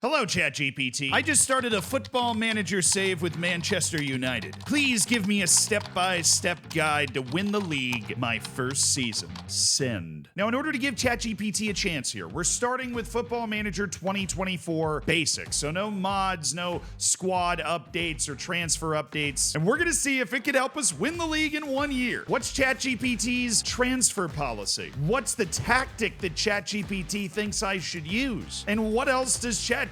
Hello, ChatGPT. I just started a football manager save with Manchester United. Please give me a step-by-step guide to win the league my first season. Send. Now, in order to give ChatGPT a chance here, we're starting with Football Manager 2024 Basics. So no mods, no squad updates or transfer updates. And we're going to see if it could help us win the league in 1 year. What's ChatGPT's transfer policy? What's the tactic that ChatGPT thinks I should use? And what else does ChatGPT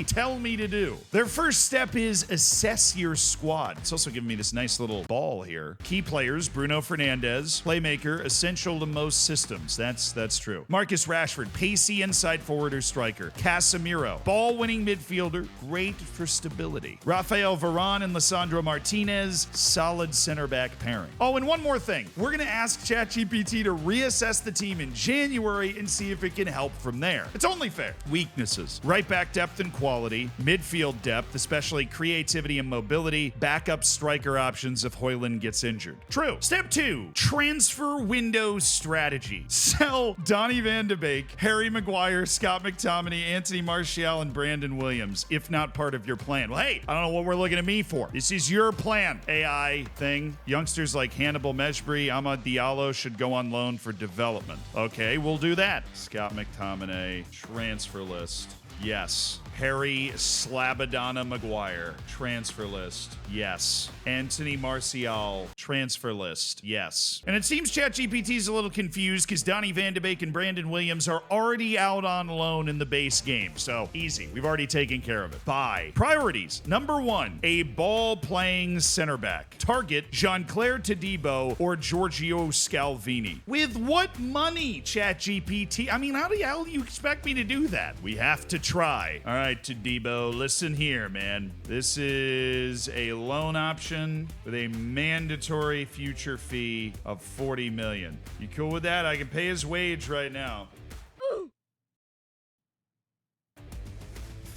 tell me to do? Their first step is assess your squad. It's also giving me this nice little ball here. Key players, Bruno Fernandes, playmaker, essential to most systems. That's true. Marcus Rashford, pacey inside forward or striker. Casemiro, ball-winning midfielder, great for stability. Rafael Varane and Lisandro Martinez, solid center back pairing. Oh, and one more thing. We're gonna ask ChatGPT to reassess the team in January and see if it can help from there. It's only fair. Weaknesses. Right back depth and quality, midfield depth, especially creativity and mobility, backup striker options if Højlund gets injured. True. Step 2, transfer window strategy. Sell Donny van de Beek, Harry Maguire, Scott McTominay, Anthony Martial, and Brandon Williams, if not part of your plan. Well, hey, I don't know what we're looking at me for. This is your plan, AI thing. Youngsters like Hannibal Mejbri, Amad Diallo should go on loan for development. Okay, we'll do that. Scott McTominay, transfer list. Yes. Harry Slabadana Maguire, transfer list. Yes. Anthony Martial, transfer list. Yes. And it seems ChatGPT's a little confused because Donny van de Beek and Brandon Williams are already out on loan in the base game. So easy. We've already taken care of it. Bye. Priorities. Number 1, a ball-playing center back. Target Jean-Claire Todibo or Giorgio Scalvini. With what money, ChatGPT? I mean, how do you expect me to do that? We have to try. All right, Todibo, listen here, man. This is a loan option with a mandatory future fee of $40 million. You cool with that? I can pay his wage right now.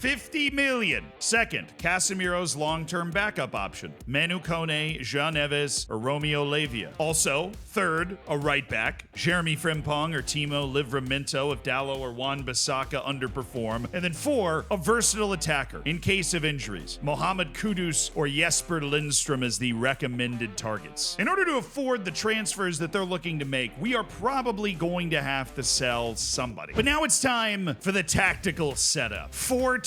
$50 million. Second, Casemiro's long-term backup option. Manu Kone, Jean Neves, or Romeo Lavia. Also, third, a right back. Jeremy Frimpong or Timo Livramento if Dallo or Wan-Bissaka underperform. And then 4, a versatile attacker in case of injuries. Mohamed Kudus or Jesper Lindstrom as the recommended targets. In order to afford the transfers that they're looking to make, we are probably going to have to sell somebody. But now it's time for the tactical setup.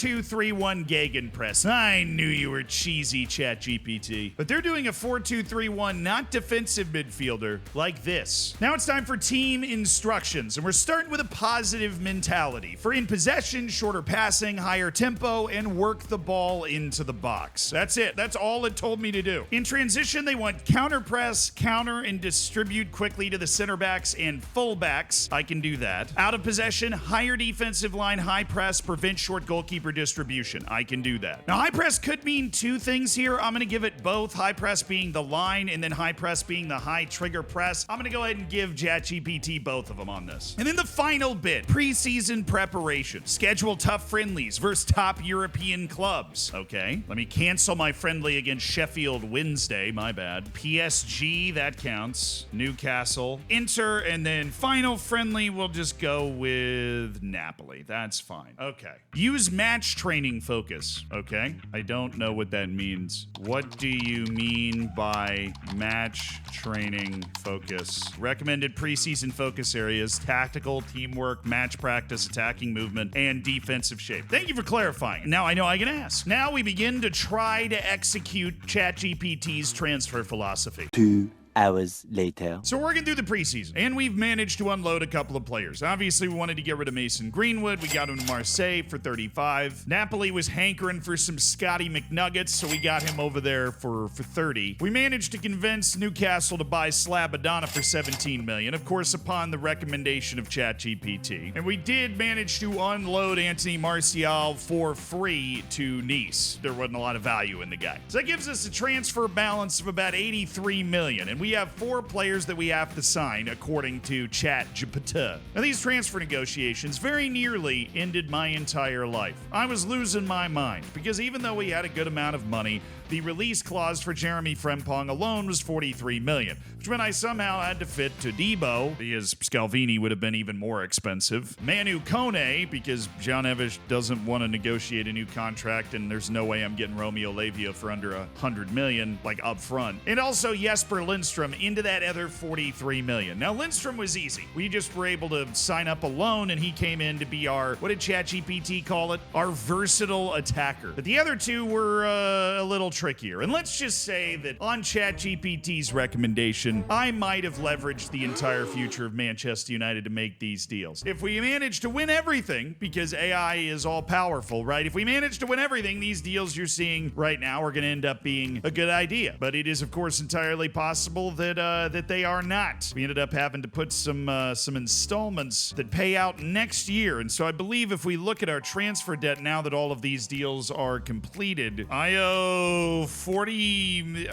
4-2-3-1 Gegenpress. I knew you were cheesy, ChatGPT. But they're doing a 4-2-3-1 not defensive midfielder like this. Now it's time for team instructions, and we're starting with a positive mentality. For in possession, shorter passing, higher tempo, and work the ball into the box. That's it. That's all it told me to do. In transition, they want counter press, counter, and distribute quickly to the center backs and full backs. I can do that. Out of possession, higher defensive line, high press, prevent short goalkeeper distribution. I can do that. Now, high press could mean 2 things here. I'm going to give it both. High press being the line and then high press being the high trigger press. I'm going to go ahead and give ChatGPT both of them on this. And then the final bit, preseason preparation. Schedule tough friendlies versus top European clubs. Okay, let me cancel my friendly against Sheffield Wednesday. My bad. PSG, that counts. Newcastle. Inter, and then final friendly, we'll just go with Napoli. That's fine. Okay. Use match training focus. Okay. I don't know what that means. What do you mean by match training focus? Recommended preseason focus areas: tactical, teamwork, match practice, attacking movement, and defensive shape. Thank you for clarifying. Now I know I can ask. Now we begin to try to execute ChatGPT's transfer philosophy. 2 hours later. So we're working through the preseason, and we've managed to unload a couple of players. Obviously, we wanted to get rid of Mason Greenwood. We got him to Marseille for 35. Napoli was hankering for some Scotty McNuggets, so we got him over there for 30. We managed to convince Newcastle to buy Slabadana for 17 million, of course, upon the recommendation of ChatGPT. And we did manage to unload Anthony Martial for free to Nice. There wasn't a lot of value in the guy. So that gives us a transfer balance of about 83 million. And we have 4 players that we have to sign, according to ChatGPT. Now, these transfer negotiations very nearly ended my entire life. I was losing my mind, because even though we had a good amount of money, the release clause for Jeremy Frimpong alone was $43 million, which meant I somehow had to fit Todibo, because Scalvini would have been even more expensive, Manu Kone, because John Evish doesn't want to negotiate a new contract, and there's no way I'm getting Romeo Lavia for under $100 million, like up front, and also Jesper Lindstrom into that other $43 million. Now, Lindstrom was easy. We just were able to sign up a loan, and he came in to be our, what did ChatGPT call it? Our versatile attacker. But the other 2 were a little trickier. And let's just say that on ChatGPT's recommendation, I might have leveraged the entire future of Manchester United to make these deals. If we manage to win everything, because AI is all powerful, right? If we manage to win everything, these deals you're seeing right now are going to end up being a good idea. But it is, of course, entirely possible that they are not. We ended up having to put some installments that pay out next year. And so I believe if we look at our transfer debt now that all of these deals are completed, I owe I think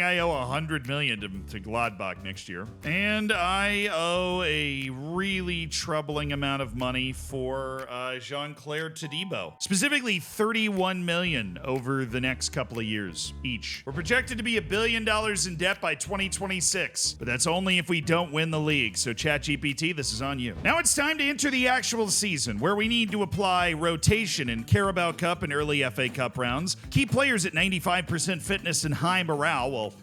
I owe $100 million to Gladbach next year. And I owe a really troubling amount of money for Jean-Claire Todibo. Specifically $31 million over the next couple of years each. We're projected to be $1 billion in debt by 2026, but that's only if we don't win the league. So ChatGPT, this is on you. Now it's time to enter the actual season, where we need to apply rotation in Carabao Cup and early FA Cup rounds, keep players at 95% fitness and high morale. Well,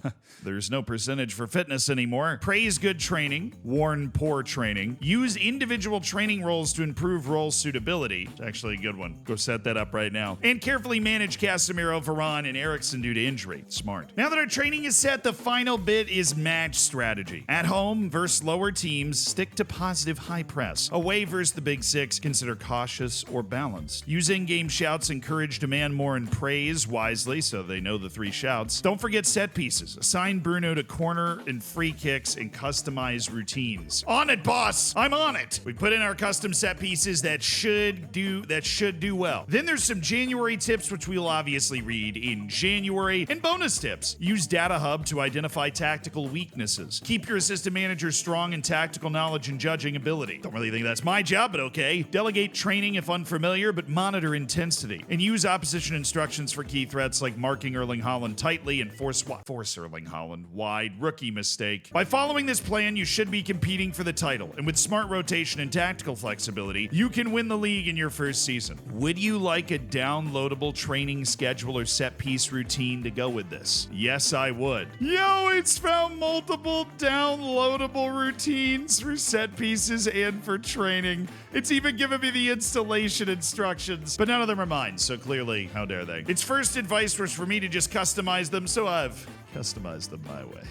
there's no percentage for fitness anymore. Praise good training, warn poor training. Use individual training roles to improve role suitability. It's actually a good one. Go set that up right now. And carefully manage Casemiro, Varane, and Eriksen due to injury. Smart. Now that our training is set, the final bit is match strategy. At home versus lower teams, stick to positive high press. Away versus the big 6, consider cautious or balanced. Use in-game shouts, encourage demand more and praise wisely so they know the 3 shouts. Don't forget set pieces. Assign Bruno to corner and free kicks and customize routines. On it, boss! I'm on it! We put in our custom set pieces that should do well. Then there's some January tips, which we'll obviously read in January, and bonus tips. Use Data Hub to identify tactical weaknesses. Keep your assistant manager strong in tactical knowledge and judging ability. Don't really think that's my job, but okay. Delegate training if unfamiliar, but monitor intensity. And use opposition instructions for key threats like marking Erling Haaland tightly and force Erling Haaland wide. Rookie mistake. By following this plan, you should be competing for the title. And with smart rotation and tactical flexibility, you can win the league in your first season. Would you like a downloadable training schedule or set piece routine to go with this? Yes, I would. Yo, it's found multiple downloadable routines for set pieces and for training. It's even given me the installation instructions, but none of them are mine, so clearly, how dare they? Its first advice was for me to just customize them, so I've customized them my way.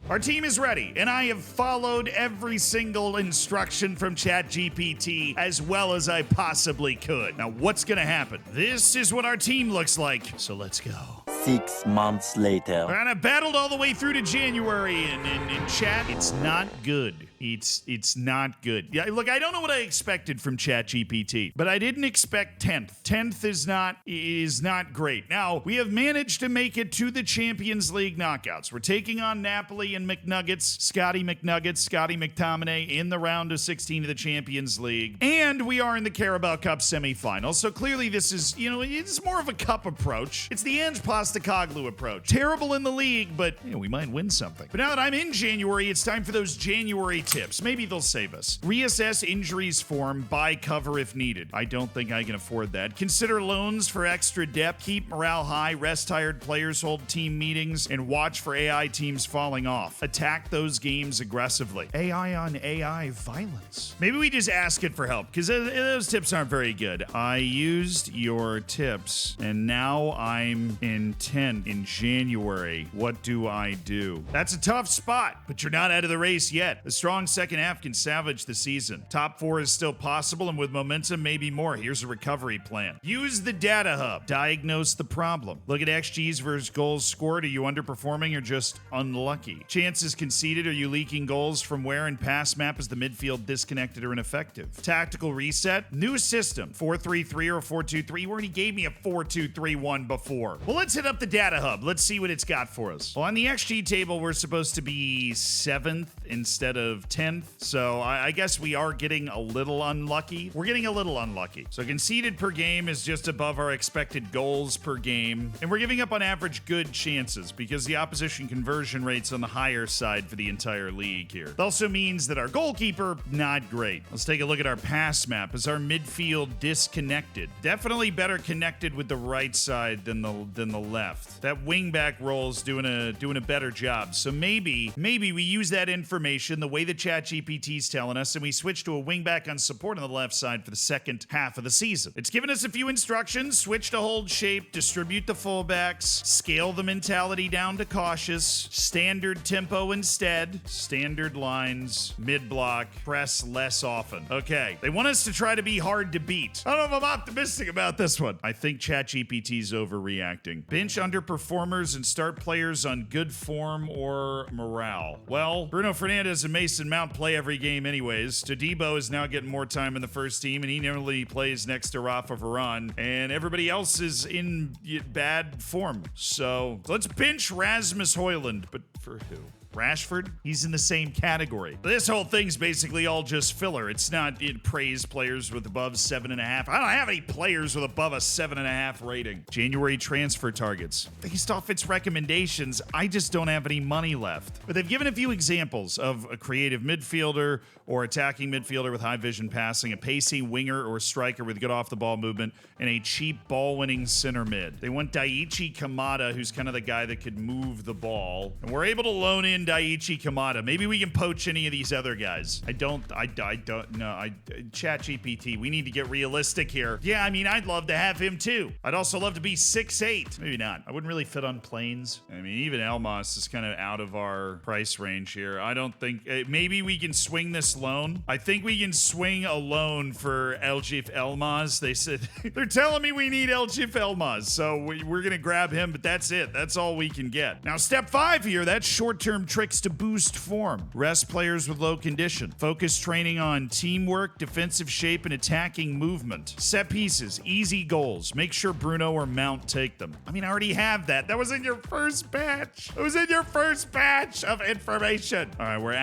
Our team is ready, and I have followed every single instruction from ChatGPT as well as I possibly could. Now, what's gonna happen? This is what our team looks like, so let's go. 6 months later. And I battled all the way through to January, and in chat, it's not good. It's not good. Yeah, look, I don't know what I expected from ChatGPT, but I didn't expect 10th. 10th is not great. Now, we have managed to make it to the Champions League knockouts. We're taking on Napoli and Scotty McTominay in the round of 16 of the Champions League. And we are in the Carabao Cup semifinals. So clearly this is, it's more of a cup approach. It's the Ange Postecoglou approach. Terrible in the league, but we might win something. But now that I'm in January, it's time for those January tips. Maybe they'll save us. Reassess injuries form, buy cover if needed. I don't think I can afford that. Consider loans for extra depth. Keep morale high. Rest tired players. Hold team meetings. And watch for AI teams falling off. Attack those games aggressively. AI on AI violence. Maybe we just ask it for help, because those tips aren't very good. I used your tips, and now I'm in 10 in January. What do I do? That's a tough spot, but you're not out of the race yet. A strong strong second half can salvage the season. Top 4 is still possible, and with momentum, maybe more. Here's a recovery plan. Use the data hub. Diagnose the problem. Look at XGs versus goals scored. Are you underperforming or just unlucky? Chances conceded. Are you leaking goals from where? And pass map, is the midfield disconnected or ineffective? Tactical reset. New system. 4-3-3 or 4-2-3. You already gave me a 4-2-3-1 before. Well, let's hit up the data hub. Let's see what it's got for us. Well, on the XG table, we're supposed to be 7th instead of 10th. So I guess we are getting a little unlucky. We're getting a little unlucky. So conceded per game is just above our expected goals per game. And we're giving up on average good chances because the opposition conversion rate's on the higher side for the entire league here. It also means that our goalkeeper, not great. Let's take a look at our pass map. Is our midfield disconnected? Definitely better connected with the right side than the left. That wingback role's doing a better job. So maybe we use that information the way the ChatGPT's telling us, and we switch to a wingback on support on the left side for the second half of the season. It's given us a few instructions: switch to hold shape, distribute the fullbacks, scale the mentality down to cautious, standard tempo instead, standard lines, mid block, press less often. Okay, they want us to try to be hard to beat. I don't know if I'm optimistic about this one. I think ChatGPT's overreacting. Bench underperformers and start players on good form or morale. Well, Bruno Fernandes and Mason Mount play every game anyways. Todibo is now getting more time in the first team, and he nearly plays next to Rafa Varane, and everybody else is in bad form. So let's bench Rasmus Højlund, but for who? Rashford? He's in the same category. This whole thing's basically all just filler. It's not praise players with above 7.5. I don't have any players with above a 7.5 rating. January transfer targets. Based off its recommendations, I just don't have any money left. But they've given a few examples of a creative midfielder or attacking midfielder with high vision passing, a pacey winger or striker with good off the ball movement, and a cheap ball winning center mid. They want Daichi Kamada, who's kind of the guy that could move the ball. And we're able to loan in Daichi Kamada. Maybe we can poach any of these other guys. I don't know. ChatGPT, we need to get realistic here. Yeah, I mean, I'd love to have him too. I'd also love to be 6'8". Maybe not. I wouldn't really fit on planes. I mean, even Elmas is kind of out of our price range here. I don't think, maybe we can swing this loan. I think we can swing a loan for Eljif Elmas. They said, they're telling me we need Eljif Elmas. So we're going to grab him, but that's it. That's all we can get. Now, step 5 here, that's short-term tricks to boost form. Rest players with low condition. Focus training on teamwork, defensive shape, and attacking movement. Set pieces, easy goals. Make sure Bruno or Mount take them. I mean, I already have that. That was in your first batch. It was in your first batch of information. All right, we're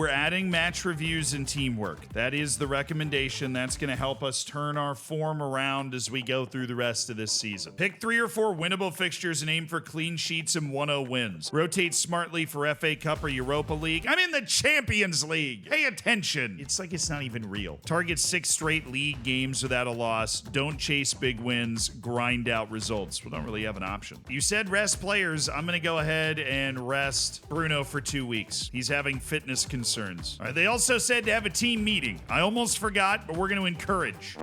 adding match reviews and teamwork. That is the recommendation. That's going to help us turn our form around as we go through the rest of this season. Pick 3 or 4 winnable fixtures and aim for clean sheets and 1-0 wins. Rotate smartly for FA Cup or Europa League. I'm in the Champions League. Pay attention. It's like it's not even real. Target 6 straight league games without a loss. Don't chase big wins. Grind out results. We don't really have an option. You said rest players. I'm going to go ahead and rest Bruno for 2 weeks. He's having fitness concerns. All right, they also said to have a team meeting. I almost forgot, but we're going to encourage.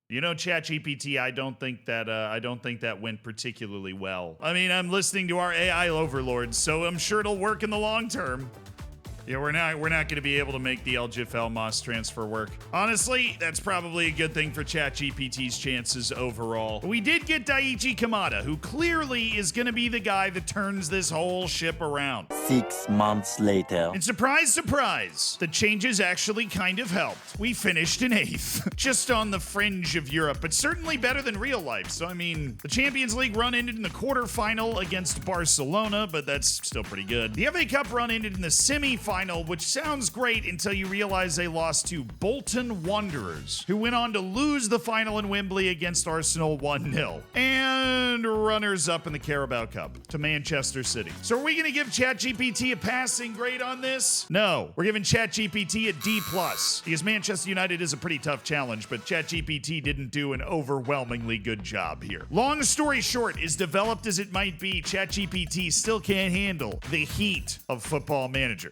You know, ChatGPT, I don't think that went particularly well. I mean, I'm listening to our AI overlords, so I'm sure it'll work in the long term. Yeah, we're not going to be able to make the Eljif Elmas transfer work. Honestly, that's probably a good thing for ChatGPT's chances overall. But we did get Daichi Kamada, who clearly is going to be the guy that turns this whole ship around. 6 months later. And surprise, surprise, the changes actually kind of helped. We finished in 8th, just on the fringe of Europe, but certainly better than real life. So, I mean, the Champions League run ended in the quarterfinal against Barcelona, but that's still pretty good. The FA Cup run ended in the semi-final, which sounds great until you realize they lost to Bolton Wanderers, who went on to lose the final in Wembley against Arsenal 1-0. And runners-up in the Carabao Cup to Manchester City. So are we going to give ChatGPT a passing grade on this? No. We're giving ChatGPT a D+, because Manchester United is a pretty tough challenge, but ChatGPT didn't do an overwhelmingly good job here. Long story short, as developed as it might be, ChatGPT still can't handle the heat of Football Manager.